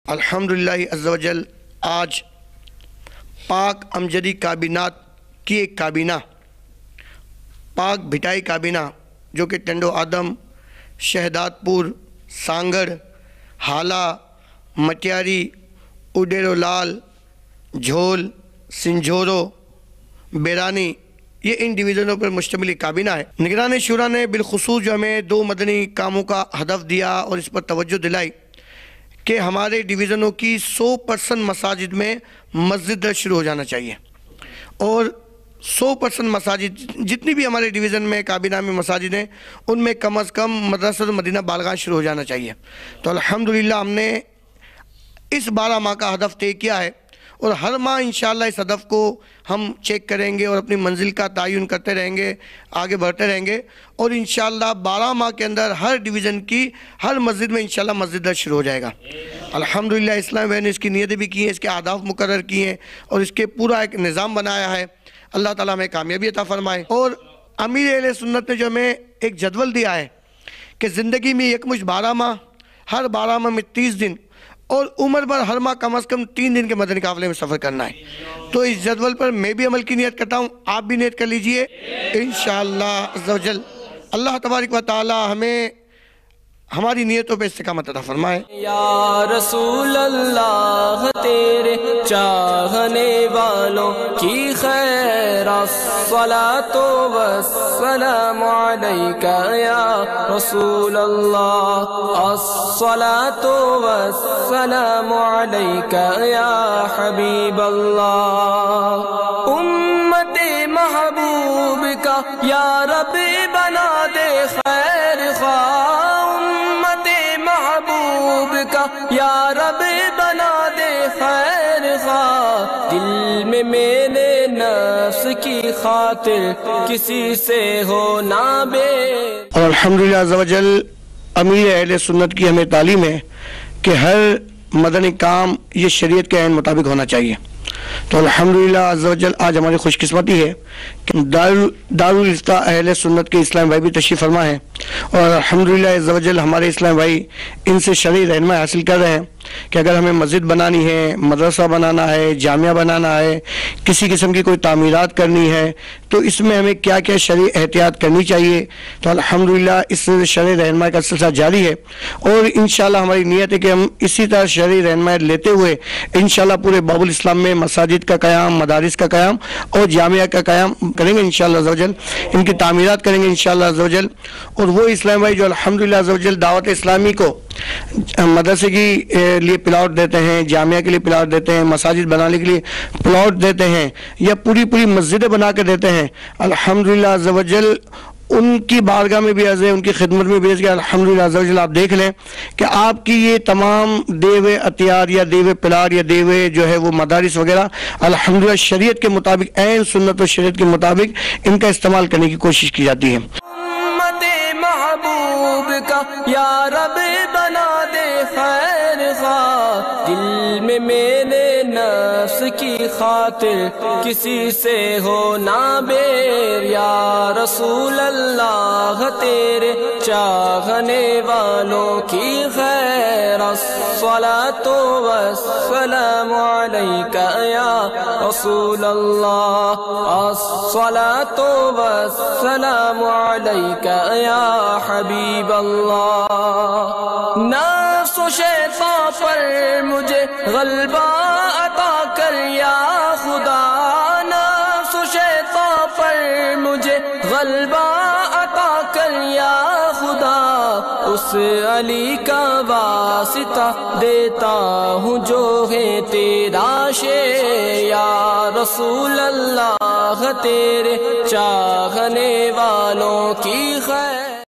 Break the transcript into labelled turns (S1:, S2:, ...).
S1: الحمدللہ عز و جل آج پاک امجدی کابینات کی ایک کابینہ، پاک بھٹائی کابینہ جو کہ ٹنڈو آدم، شہداد پور، سانگڑ، حالہ، مٹیاری، اڈیرو لال، جھول، سنجھورو، بیرانی، یہ ان ڈویژنوں پر مشتمل کابینہ ہے۔ نگران شورا نے بالخصوص جو ہمیں 2 مدنی کاموں کا ہدف دیا اور اس پر توجہ دلائی کہ ہمارے ڈویژنوں کی 100% مساجد میں مسجد شروع ہو جانا چاہیے، اور 100% مساجد جتنی بھی ہمارے ڈویژن میں کابینہ میں مساجد ہیں ان میں کم از کم مدرسہ مدینہ بالغاہ شروع ہو جانا چاہیے۔ تو الحمدللہ ہم نے اس 12 ماہ کا ہدف طے کیا ہے، اور ہر ماہ انشاءاللہ اس ہدف کو ہم چیک کریں گے اور اپنی منزل کا تعین کرتے رہیں گے، آگے بڑھتے رہیں گے، اور انشاءاللہ 12 ماہ کے اندر ہر ڈویژن کی ہر مسجد میں انشاءاللہ مسجد شروع ہو جائے گا۔ الحمدللہ اسلام نے اس کی نیتیں بھی کی ہیں، اس کے اہداف مقرر کیے ہیں، اور اس کے پورا ایک نظام بنایا ہے۔ اللہ تعالیٰ ہمیں کامیابی عطا فرمائے۔ اور امیر اہل سنت نے جو ہمیں ایک جدول دیا ہے کہ زندگی میں یکمشت 12 ماہ، ہر 12 ماہ میں 30 دن، اور عمر بھر ہر ماہ کم از کم 3 دن کے مدنی قافلے میں سفر کرنا ہے۔ تو اس جدول پر میں بھی عمل کی نیت کرتا ہوں، آپ بھی نیت کر لیجئے انشاءاللہ عز و جل۔ اللہ تبارک و تعالی ہمیں ہماری نیتوں پہ استقامت عطا فرمائے۔
S2: یا رسول اللہ تیرے چاہنے والوں کی خیر، الصلاۃ والسلام علیکہ یا رسول اللہ، الصلاۃ والسلام علیکہ یا حبیب اللہ۔ امت محبوب کا یا رب بنا دے خیر خواہ، یا رب بنا دے خیر خواہ، دل میں میرے نفس کی خاطر کسی سے ہو نہ بے۔
S1: اور الحمدللہ عز و جل امیر اہل سنت کی ہمیں تعلیم ہے کہ ہر مدنی کام یہ شریعت کے عین مطابق ہونا چاہیے۔ تو الحمدللہ عز و جل آج ہماری خوش قسمتی ہے کہ دارالافتاء اہل سنت کے اسلام بھائی بھی تشریف فرما ہے، اور الحمدللہ عز و جل ہمارے اسلام بھائی ان سے شرعی رہنمائی حاصل کر رہے ہیں کہ اگر ہمیں مسجد بنانی ہے، مدرسہ بنانا ہے، جامعہ بنانا ہے، کسی قسم کی کوئی تعمیرات کرنی ہے، تو اس میں ہمیں کیا کیا شرعی احتیاط کرنی چاہیے۔ تو الحمدللہ اس شرعی رہنمائی کا سلسلہ جاری ہے، اور انشاءاللہ ہماری نیت ہے کہ ہم اسی طرح شرعی رہنمائی لیتے ہوئے انشاءاللہ پورے باب الاسلام میں مساجد کا قیام، مدارس کا قیام اور جامعہ کا قیام کریں گے انشاءاللہ عز و جل، ان کی تعمیرات کریں گے انشاءاللہ عز و جل۔ اور وہ اسلام بھائی جو الحمدللہ عز و جل دعوت اسلامی کو مدرسے کی لیے پلاٹ دیتے ہیں، جامعہ کے لیے پلاٹ دیتے ہیں، مساجد بنانے کے لیے پلاٹ دیتے ہیں، یا پوری مسجدیں بنا کے دیتے ہیں، الحمدللہ عز و جل ان کی بارگاہ میں بھی عرض ہے، ان کی خدمت میں بھی عرض ہے، الحمدللہ عز و جل آپ دیکھ لیں کہ آپ کی یہ تمام دیوے عطیات یا دیوے پلاٹ یا دیوے جو ہے وہ مدارس وغیرہ الحمدللہ شریعت کے مطابق، عین سنت و شریعت کے مطابق ان کا استعمال کرنے کی کوشش کی جاتی ہے۔
S2: امت محبوب کا یا رب بنا دے خیر خواہ، دل میں میرے نفس کی خاطر کسی سے ہو نہ بیر، یا رسول اللہ تیرے چاہنے والوں کی خیر، الصلاۃ والسلام علیکہ یا رسول اللہ، الصلاۃ والسلام علیکہ یا حبیب اللہ۔ نفس و شیطان پر مجھے غلبہ عطا کر یا خدا، نفس و شیطان پر مجھے غلبہ عطا کر یا خدا، اس علی کا واسطہ دیتا ہوں جو ہے تیرا شے، یا رسول اللہ تیرے چاہنے والوں کی خیر۔